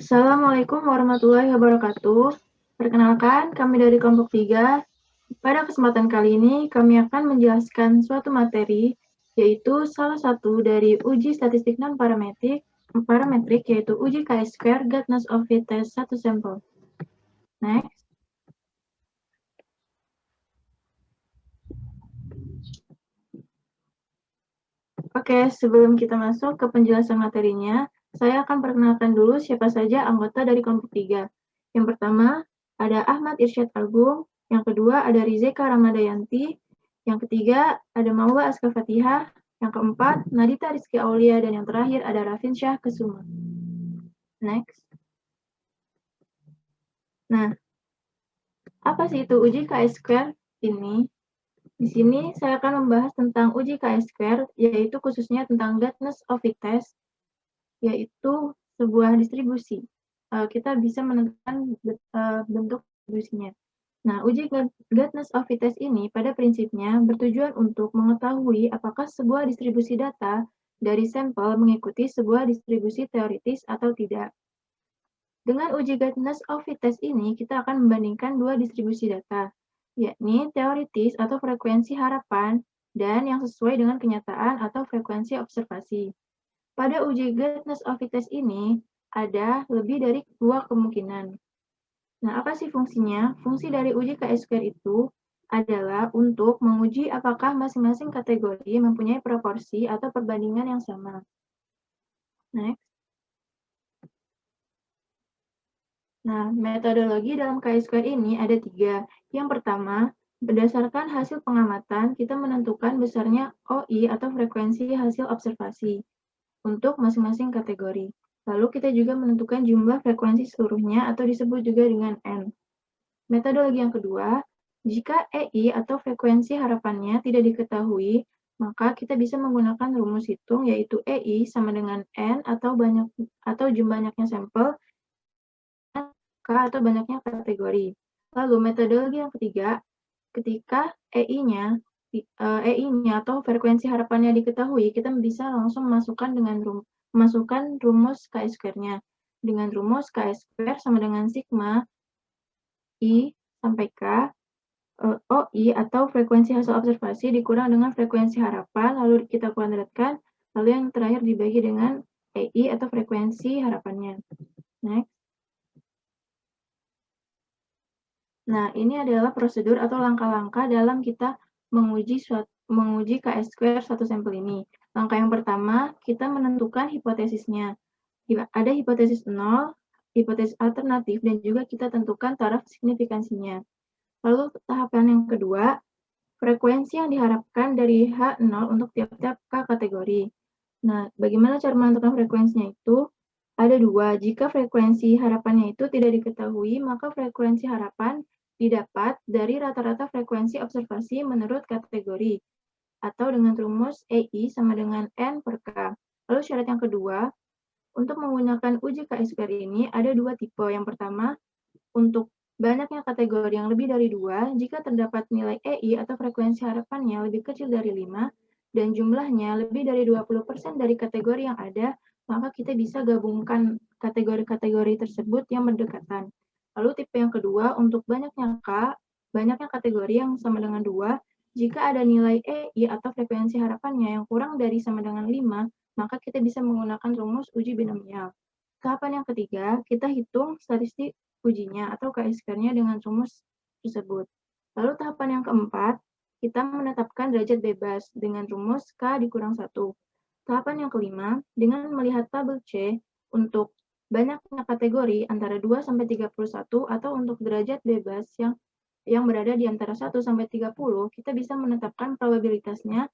Assalamualaikum warahmatullahi wabarakatuh. Perkenalkan, kami dari kelompok 3. Pada kesempatan kali ini, kami akan menjelaskan suatu materi, yaitu salah satu dari uji statistik non-parametrik, yaitu uji chi-square Guidance of Fit Test 1 sampel. Next. Oke, sebelum kita masuk ke penjelasan materinya, saya akan perkenalkan dulu siapa saja anggota dari kelompok 3. Yang pertama, ada Ahmad Irsyad Agung. Yang kedua, ada Rizeka Ramadayanti. Yang ketiga, ada Mauwa Aska Fatihah. Yang keempat, Nadita Rizky Aulia. Dan yang terakhir, ada Rafinsyah Kesuma. Next. Nah, apa sih itu uji chi-square ini? Di sini saya akan membahas tentang uji chi-square, yaitu khususnya tentang Guidance of Fit Test, yaitu sebuah distribusi. Kita bisa menentukan bentuk distribusinya. Nah, uji Guidance of Fit Test ini pada prinsipnya bertujuan untuk mengetahui apakah sebuah distribusi data dari sampel mengikuti sebuah distribusi teoritis atau tidak. Dengan uji Guidance of Fit Test ini, kita akan membandingkan dua distribusi data, yakni teoritis atau frekuensi harapan, dan yang sesuai dengan kenyataan atau frekuensi observasi. Pada uji Guidance of Fit Test ini, ada lebih dari dua kemungkinan. Nah, apa sih fungsinya? Fungsi dari uji chi-square itu adalah untuk menguji apakah masing-masing kategori mempunyai proporsi atau perbandingan yang sama. Next. Nah, metodologi dalam chi-square ini ada 3. Yang pertama, berdasarkan hasil pengamatan, kita menentukan besarnya OI atau frekuensi hasil observasi untuk masing-masing kategori. Lalu kita juga menentukan jumlah frekuensi seluruhnya atau disebut juga dengan N. Metodologi yang kedua, jika EI atau frekuensi harapannya tidak diketahui, maka kita bisa menggunakan rumus hitung yaitu EI sama dengan N atau jumlahnya sampel K atau banyaknya kategori. Lalu metodologi yang ketiga, ketika EI-nya atau frekuensi harapannya diketahui, kita bisa langsung masukkan rumus chi-square-nya. Dengan rumus chi-square sama dengan sigma I sampai K, OI atau frekuensi hasil observasi dikurang dengan frekuensi harapan, lalu kita kuadratkan, lalu yang terakhir dibagi dengan EI atau frekuensi harapannya. Next. Nah, ini adalah prosedur atau langkah-langkah dalam kita menguji chi-square satu sampel ini. Langkah yang pertama, kita menentukan hipotesisnya. Ada hipotesis 0, hipotesis alternatif, dan juga kita tentukan taraf signifikansinya. Lalu tahapan yang kedua, frekuensi yang diharapkan dari H0 untuk tiap-tiap K kategori. Nah, bagaimana cara menentukan frekuensinya itu? Ada 2. Jika frekuensi harapannya itu tidak diketahui, maka frekuensi harapan didapat dari rata-rata frekuensi observasi menurut kategori, atau dengan rumus EI sama dengan N per K. Lalu syarat yang kedua, untuk menggunakan uji chi-square ini ada 2 tipe. Yang pertama, untuk banyaknya kategori yang lebih dari 2, jika terdapat nilai EI atau frekuensi harapannya lebih kecil dari 5, dan jumlahnya lebih dari 20% dari kategori yang ada, maka kita bisa gabungkan kategori-kategori tersebut yang berdekatan. Lalu tipe yang kedua, untuk banyaknya kategori yang sama dengan 2, jika ada nilai EI atau frekuensi harapannya yang kurang dari sama dengan 5, maka kita bisa menggunakan rumus uji binomial. Tahapan yang ketiga, kita hitung statistik ujinya atau chi-square-nya dengan rumus tersebut. Lalu tahapan yang keempat, kita menetapkan derajat bebas dengan rumus K dikurang 1. Tahapan yang kelima, dengan melihat tabel C untuk banyaknya kategori antara 2 sampai 31 atau untuk derajat bebas yang berada di antara 1 sampai 30, kita bisa menetapkan probabilitasnya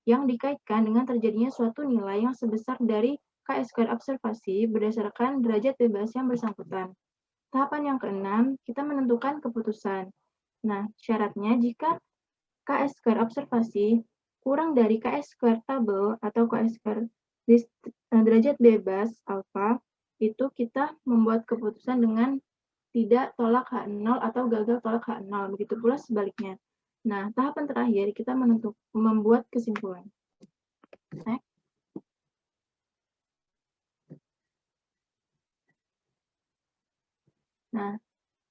yang dikaitkan dengan terjadinya suatu nilai yang sebesar dari chi-square observasi berdasarkan derajat bebas yang bersangkutan. Tahapan yang keenam, kita menentukan keputusan. Nah, syaratnya jika chi-square observasi kurang dari chi-square tabel atau chi-square derajat bebas alfa, itu kita membuat keputusan dengan tidak tolak H0 atau gagal tolak H0. Begitu pula sebaliknya. Nah, tahapan terakhir kita membuat kesimpulan. Next. Nah,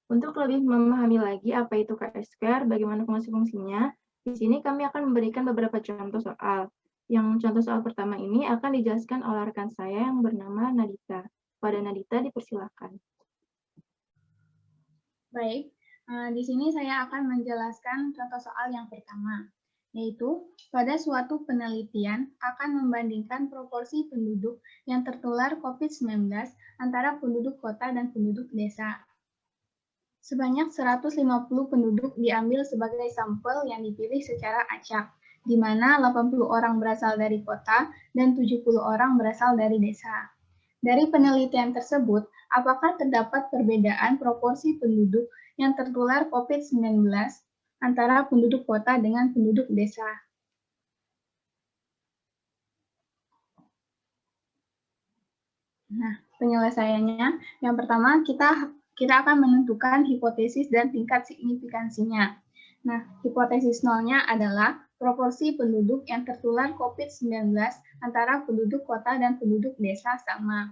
untuk lebih memahami lagi apa itu Chi-square, bagaimana fungsi-fungsinya, di sini kami akan memberikan beberapa contoh soal. Yang contoh soal pertama ini akan dijelaskan oleh rekan saya yang bernama Nadita. Pada Nadita, dipersilakan. Baik, di sini saya akan menjelaskan contoh soal yang pertama, yaitu pada suatu penelitian akan membandingkan proporsi penduduk yang tertular COVID-19 antara penduduk kota dan penduduk desa. Sebanyak 150 penduduk diambil sebagai sampel yang dipilih secara acak, di mana 80 orang berasal dari kota dan 70 orang berasal dari desa. Dari penelitian tersebut, apakah terdapat perbedaan proporsi penduduk yang tertular COVID-19 antara penduduk kota dengan penduduk desa? Nah, penyelesaiannya, yang pertama kita akan menentukan hipotesis dan tingkat signifikansinya. Nah, hipotesis nolnya adalah proporsi penduduk yang tertular COVID-19 antara penduduk kota dan penduduk desa sama.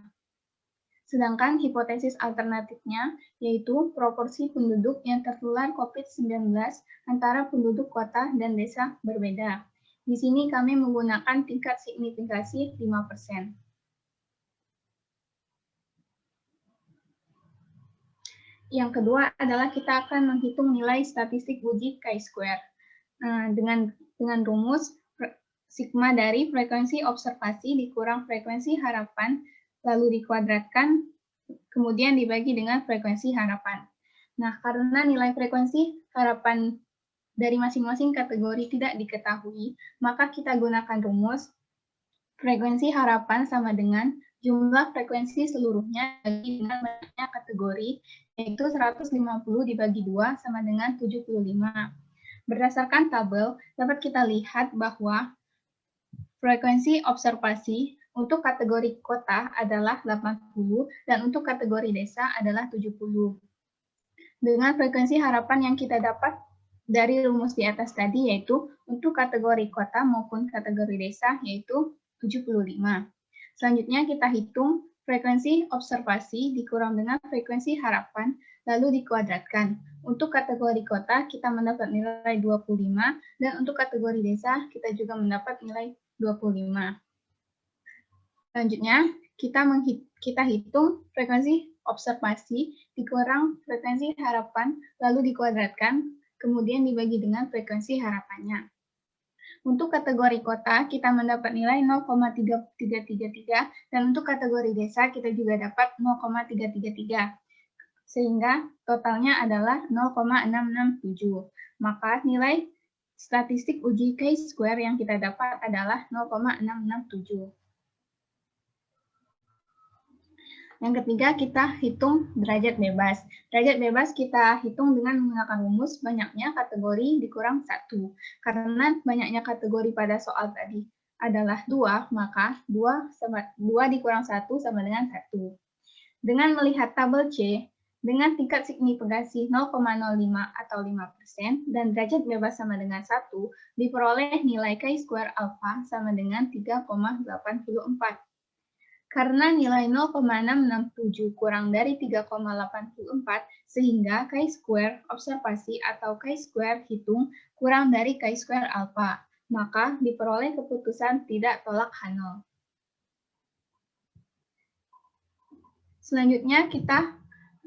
Sedangkan hipotesis alternatifnya yaitu proporsi penduduk yang tertular COVID-19 antara penduduk kota dan desa berbeda. Di sini kami menggunakan tingkat signifikasi 5%. Yang kedua adalah kita akan menghitung nilai statistik uji chi-square. Dengan rumus sigma dari frekuensi observasi dikurang frekuensi harapan, lalu dikuadratkan, kemudian dibagi dengan frekuensi harapan. Nah, karena nilai frekuensi harapan dari masing-masing kategori tidak diketahui, maka kita gunakan rumus frekuensi harapan sama dengan jumlah frekuensi seluruhnya bagi dengan banyaknya kategori, yaitu 150 dibagi 2 sama dengan 75. Berdasarkan tabel, dapat kita lihat bahwa frekuensi observasi untuk kategori kota adalah 80 dan untuk kategori desa adalah 70. Dengan frekuensi harapan yang kita dapat dari rumus di atas tadi, yaitu untuk kategori kota maupun kategori desa, yaitu 75. Selanjutnya kita hitung frekuensi observasi dikurang dengan frekuensi harapan, lalu dikuadratkan. Untuk kategori kota kita mendapat nilai 25, dan untuk kategori desa kita juga mendapat nilai 25. Selanjutnya kita hitung frekuensi observasi dikurang frekuensi harapan, lalu dikuadratkan, kemudian dibagi dengan frekuensi harapannya. Untuk kategori kota, kita mendapat nilai 0,333, dan untuk kategori desa, kita juga dapat 0,333. Sehingga totalnya adalah 0,667. Maka nilai statistik uji chi-square yang kita dapat adalah 0,667. Yang ketiga, kita hitung derajat bebas. Derajat bebas kita hitung dengan menggunakan rumus banyaknya kategori dikurang 1. Karena banyaknya kategori pada soal tadi adalah 2, maka 2 dikurang 1 sama dengan 1. Dengan melihat tabel C, dengan tingkat signifikasi 0,05 atau 5% dan derajat bebas sama dengan 1, diperoleh nilai chi-square alpha sama dengan 3,84. Karena nilai 0,667 kurang dari 3,84, sehingga chi-square observasi atau chi-square hitung kurang dari chi-square alpha, maka diperoleh keputusan tidak tolak H0. Selanjutnya kita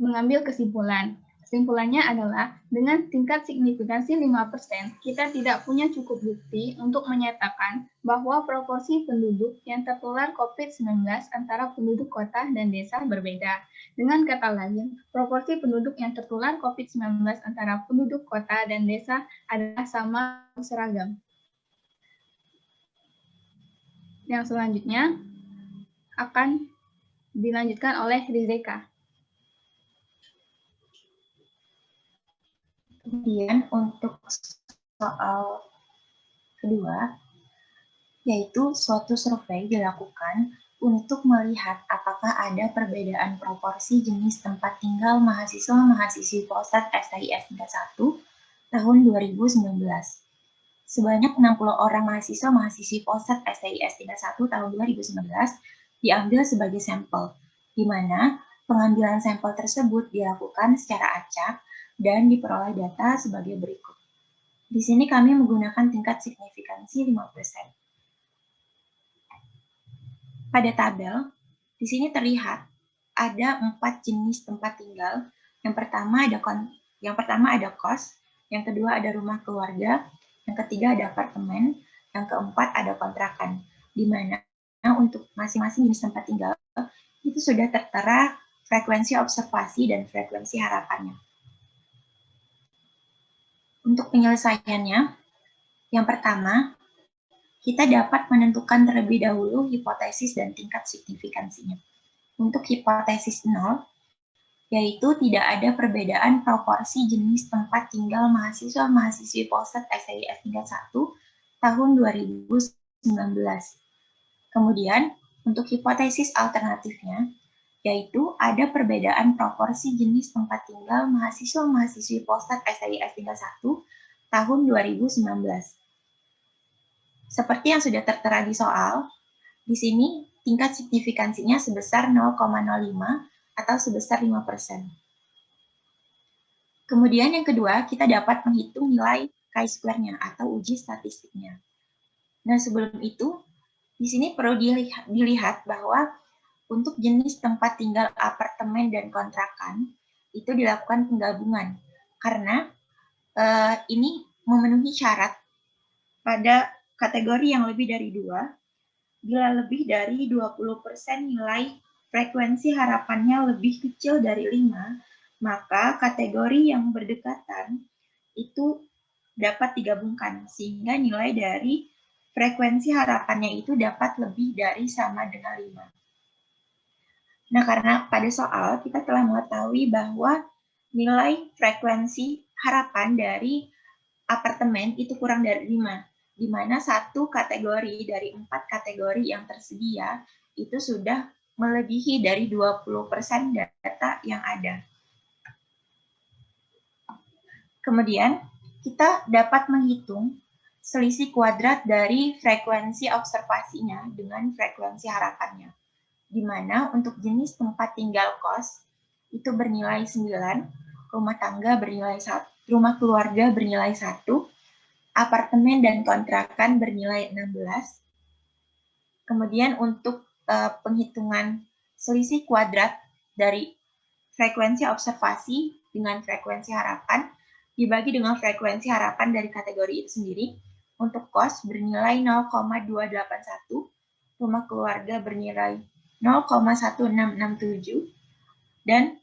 mengambil kesimpulan. Kesimpulannya adalah dengan tingkat signifikansi 5%, kita tidak punya cukup bukti untuk menyatakan bahwa proporsi penduduk yang tertular COVID-19 antara penduduk kota dan desa berbeda. Dengan kata lain, proporsi penduduk yang tertular COVID-19 antara penduduk kota dan desa adalah sama seragam. Yang selanjutnya akan dilanjutkan oleh Rizeka. Kemudian untuk soal kedua, yaitu suatu survei dilakukan untuk melihat apakah ada perbedaan proporsi jenis tempat tinggal mahasiswa-mahasiswi Polsat STIS tingkat 1 tahun 2019. Sebanyak 60 orang mahasiswa-mahasiswi Polsat STIS tingkat 1 tahun 2019 diambil sebagai sampel, di mana Pengambilan sampel tersebut dilakukan secara acak dan diperoleh data sebagai berikut. Di sini kami menggunakan tingkat signifikansi 5%. Pada tabel, di sini terlihat ada 4 jenis tempat tinggal. Yang pertama ada kos, yang kedua ada rumah keluarga, yang ketiga ada apartemen, yang keempat ada kontrakan, di mana untuk masing-masing jenis tempat tinggal itu sudah tertera frekuensi observasi dan frekuensi harapannya. Untuk penyelesaiannya, yang pertama, kita dapat menentukan terlebih dahulu hipotesis dan tingkat signifikansinya. Untuk hipotesis 0, yaitu tidak ada perbedaan proporsi jenis tempat tinggal mahasiswa-mahasiswi Polsek SIS tingkat 1 tahun 2019. Kemudian, untuk hipotesis alternatifnya, yaitu ada perbedaan proporsi jenis tempat tinggal mahasiswa-mahasiswi Polsek SIS tingkat 1 tahun 2019. Seperti yang sudah tertera di soal, di sini tingkat signifikansinya sebesar 0,05 atau sebesar 5%. Kemudian yang kedua, kita dapat menghitung nilai chi-square-nya atau uji statistiknya. Nah, sebelum itu, di sini perlu dilihat bahwa untuk jenis tempat tinggal apartemen dan kontrakan, itu dilakukan penggabungan. Karena ini memenuhi syarat pada kategori yang lebih dari 2, bila lebih dari 20% nilai frekuensi harapannya lebih kecil dari 5, maka kategori yang berdekatan itu dapat digabungkan, sehingga nilai dari frekuensi harapannya itu dapat lebih dari sama dengan 5. Nah, karena pada soal kita telah mengetahui bahwa nilai frekuensi harapan dari apartemen itu kurang dari 5, di mana satu kategori dari 4 kategori yang tersedia itu sudah melebihi dari 20% data yang ada. Kemudian, kita dapat menghitung selisih kuadrat dari frekuensi observasinya dengan frekuensi harapannya, di mana untuk jenis tempat tinggal kos itu bernilai 9, rumah tangga bernilai 1, rumah keluarga bernilai 1, apartemen dan kontrakan bernilai 16. Kemudian untuk penghitungan selisih kuadrat dari frekuensi observasi dengan frekuensi harapan dibagi dengan frekuensi harapan dari kategori itu sendiri. Untuk kos bernilai 0,281, rumah keluarga bernilai 0,1667, dan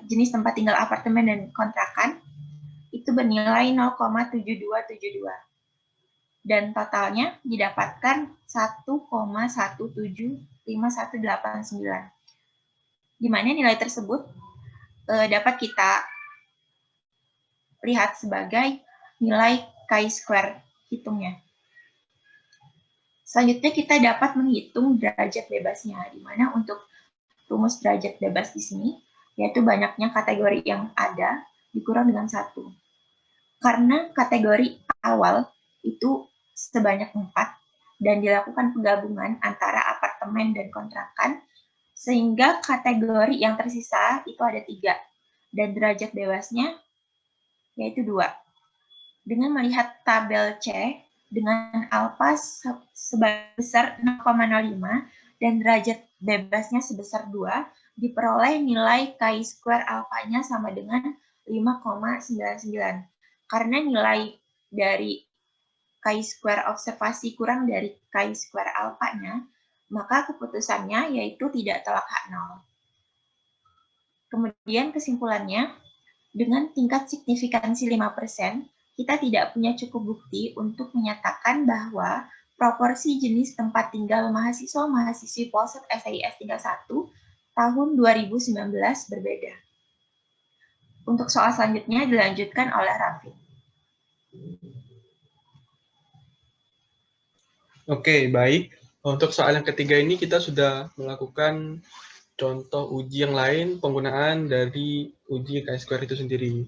jenis tempat tinggal apartemen dan kontrakan itu bernilai 0,7272. Dan totalnya didapatkan 1,175189. Di mana nilai tersebut dapat kita lihat sebagai nilai chi-square hitungnya. Selanjutnya kita dapat menghitung derajat bebasnya, di mana untuk rumus derajat bebas di sini, yaitu banyaknya kategori yang ada dikurang dengan 1. Karena kategori awal itu sebanyak 4 dan dilakukan penggabungan antara apartemen dan kontrakan, sehingga kategori yang tersisa itu ada 3 dan derajat bebasnya yaitu 2. Dengan melihat tabel C dengan alfa sebesar 0,05 dan derajat bebasnya sebesar 2, diperoleh nilai chi-square alfanya sama dengan 5,99. Karena nilai dari chi-square observasi kurang dari chi-square alfanya, maka keputusannya yaitu tidak tolak H0. Kemudian kesimpulannya, dengan tingkat signifikansi 5%, kita tidak punya cukup bukti untuk menyatakan bahwa proporsi jenis tempat tinggal mahasiswa-mahasiswi Polsek SIS tingkat 1 tahun 2019 berbeda. Untuk soal selanjutnya dilanjutkan oleh Raffi. Oke, baik. Untuk soal yang ketiga ini kita sudah melakukan contoh uji yang lain penggunaan dari uji chi-square itu sendiri.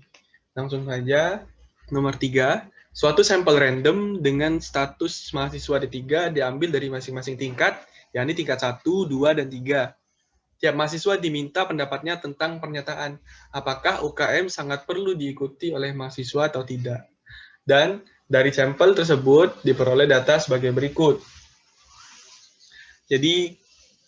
Langsung saja, nomor 3, suatu sampel random dengan status mahasiswa D3 diambil dari masing-masing tingkat, yakni tingkat 1, 2, dan 3. Tiap mahasiswa diminta pendapatnya tentang pernyataan apakah UKM sangat perlu diikuti oleh mahasiswa atau tidak. Dan dari sampel tersebut diperoleh data sebagai berikut. Jadi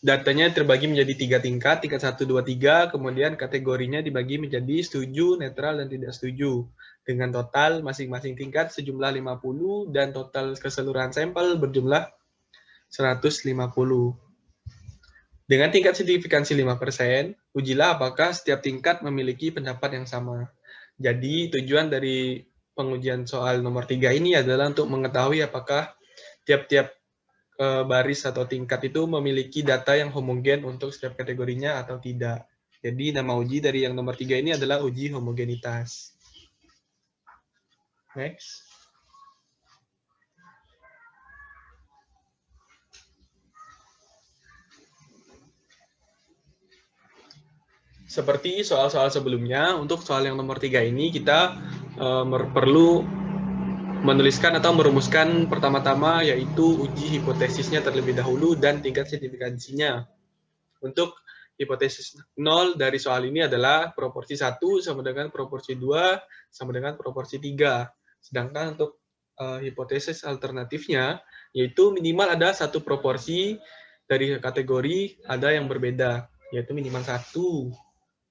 datanya terbagi menjadi 3 tingkat, tingkat 1, 2, 3, kemudian kategorinya dibagi menjadi setuju, netral, dan tidak setuju. Dengan total masing-masing tingkat sejumlah 50 dan total keseluruhan sampel berjumlah 150. Dengan tingkat signifikansi 5%, ujilah apakah setiap tingkat memiliki pendapat yang sama. Jadi tujuan dari pengujian soal nomor 3 ini adalah untuk mengetahui apakah tiap-tiap baris atau tingkat itu memiliki data yang homogen untuk setiap kategorinya atau tidak. Jadi nama uji dari yang nomor 3 ini adalah uji homogenitas. Next. Seperti soal-soal sebelumnya, untuk soal yang nomor 3 ini kita perlu menuliskan atau merumuskan pertama-tama yaitu uji hipotesisnya terlebih dahulu dan tingkat signifikansinya. Untuk hipotesis 0 dari soal ini adalah proporsi 1 sama dengan proporsi 2 sama dengan proporsi 3. Sedangkan untuk hipotesis alternatifnya yaitu minimal ada satu proporsi dari kategori ada yang berbeda, yaitu minimal 1.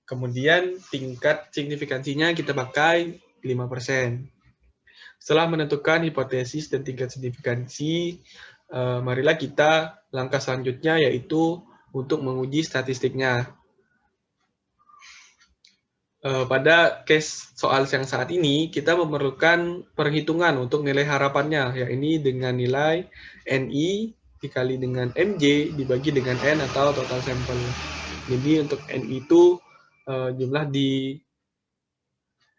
Kemudian tingkat signifikansinya kita pakai 5%. Setelah menentukan hipotesis dan tingkat signifikansi, marilah kita langkah selanjutnya yaitu untuk menguji statistiknya. Pada case soal yang saat ini, kita memerlukan perhitungan untuk nilai harapannya, yaitu dengan nilai NI dikali dengan MJ dibagi dengan N atau total sampel. Jadi untuk NI itu jumlah di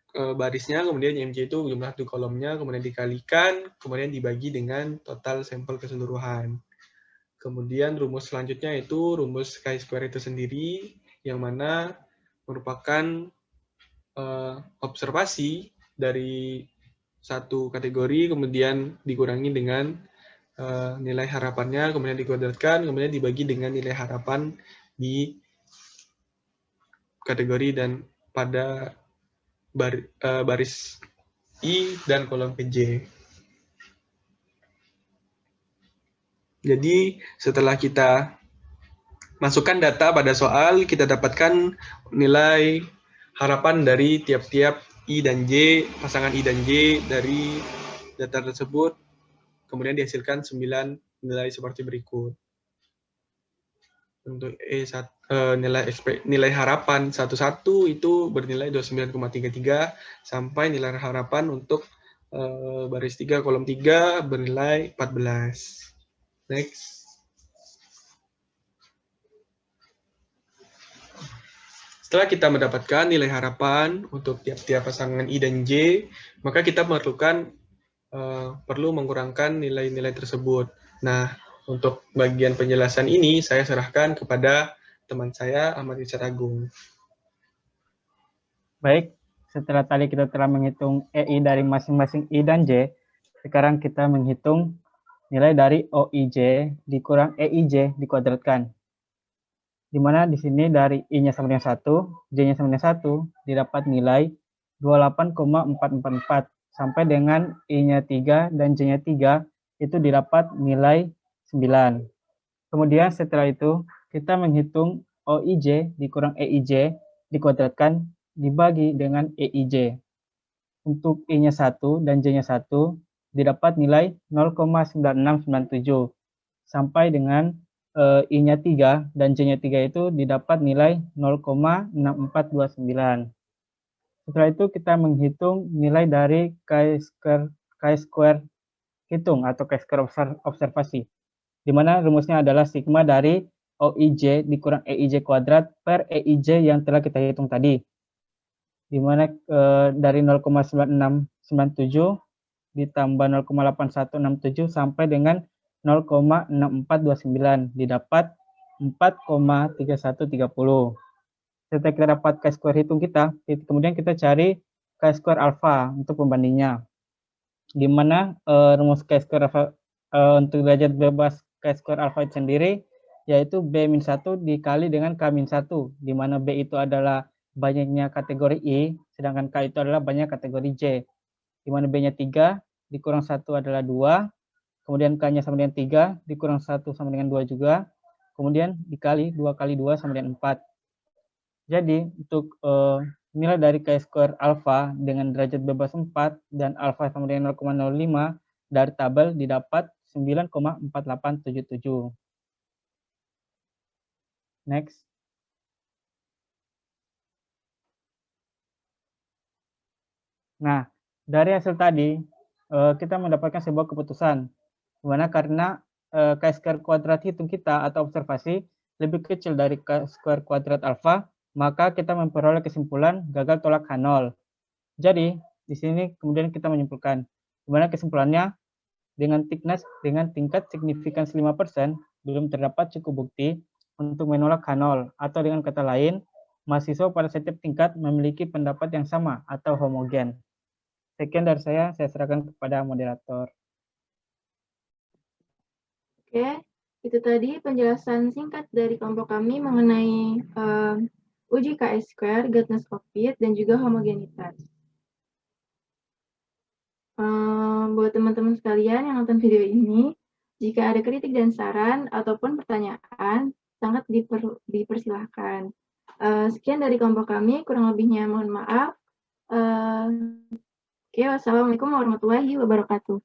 barisnya, kemudian MJ itu jumlah di kolomnya, kemudian dikalikan, kemudian dibagi dengan total sampel keseluruhan. Kemudian rumus selanjutnya itu rumus chi-square itu sendiri, yang mana merupakan observasi dari satu kategori, kemudian dikurangi dengan nilai harapannya, kemudian dikuadratkan, kemudian dibagi dengan nilai harapan di kategori dan pada baris I dan kolom PJ. Jadi setelah kita masukkan data pada soal, kita dapatkan nilai harapan dari tiap-tiap I dan J, pasangan I dan J dari data tersebut, kemudian dihasilkan 9 nilai seperti berikut. Untuk nilai harapan 11 itu bernilai 29,33 sampai nilai harapan untuk baris 3 kolom 3 bernilai 14. Next. Setelah kita mendapatkan nilai harapan untuk tiap-tiap pasangan I dan J, maka kita perlu mengurangkan nilai-nilai tersebut. Nah, untuk bagian penjelasan ini saya serahkan kepada teman saya, Ahmad Richard Agung. Baik, setelah tadi kita telah menghitung EI dari masing-masing I dan J, sekarang kita menghitung nilai dari OIJ dikurang EIJ dikuadratkan. Di mana di sini dari I-nya sama dengan 1, J-nya sama dengan 1, didapat nilai 28,444. Sampai dengan I-nya 3 dan J-nya 3, itu didapat nilai 9. Kemudian setelah itu, kita menghitung OIJ dikurang EIJ dikuadratkan dibagi dengan EIJ. Untuk I-nya 1 dan J-nya 1, didapat nilai 0,9697. Sampai dengan I-nya 3 dan J-nya 3 itu didapat nilai 0,6429. Setelah itu kita menghitung nilai dari chi-square hitung atau chi-square observasi, di mana rumusnya adalah sigma dari OIJ dikurang EIJ kuadrat per EIJ yang telah kita hitung tadi, di mana dari 0,9697 ditambah 0,8167 sampai dengan 0,6429 didapat 4,3130. Setelah kita dapat chi-square hitung kita, kemudian kita cari chi-square alpha untuk pembandingnya. Di mana rumus chi-square alpha untuk derajat bebas chi-square alpha itu sendiri yaitu B-1 dikali dengan K-1, di mana B itu adalah banyaknya kategori I, sedangkan K itu adalah banyak kategori J, di mana B-nya 3, dikurang 1 adalah 2, kemudian K-nya sama dengan 3, dikurang 1 sama dengan 2 juga, kemudian dikali 2 kali 2 sama dengan 4. Jadi, untuk nilai dari Chi-square alfa dengan derajat bebas 4 dan alfa sama dengan 0,05 dari tabel didapat 9,4877. Next. Nah, dari hasil tadi, kita mendapatkan sebuah keputusan, dimana karena Chi-square kuadrat hitung kita atau observasi lebih kecil dari Chi-square kuadrat alfa, maka kita memperoleh kesimpulan gagal tolak H0. Jadi, di sini kemudian kita menyimpulkan, dimana kesimpulannya, dengan thickness dengan tingkat signifikans 5%, belum terdapat cukup bukti untuk menolak H0, atau dengan kata lain, mahasiswa pada setiap tingkat memiliki pendapat yang sama atau homogen. Sekian dari saya serahkan kepada moderator. Oke, itu tadi penjelasan singkat dari kelompok kami mengenai uji Chi-square, Gartner's Cockpit, dan juga homogenitas. Buat teman-teman sekalian yang nonton video ini, jika ada kritik dan saran ataupun pertanyaan, sangat dipersilahkan. Sekian dari kelompok kami, kurang lebihnya mohon maaf. Oke, wassalamualaikum warahmatullahi wabarakatuh.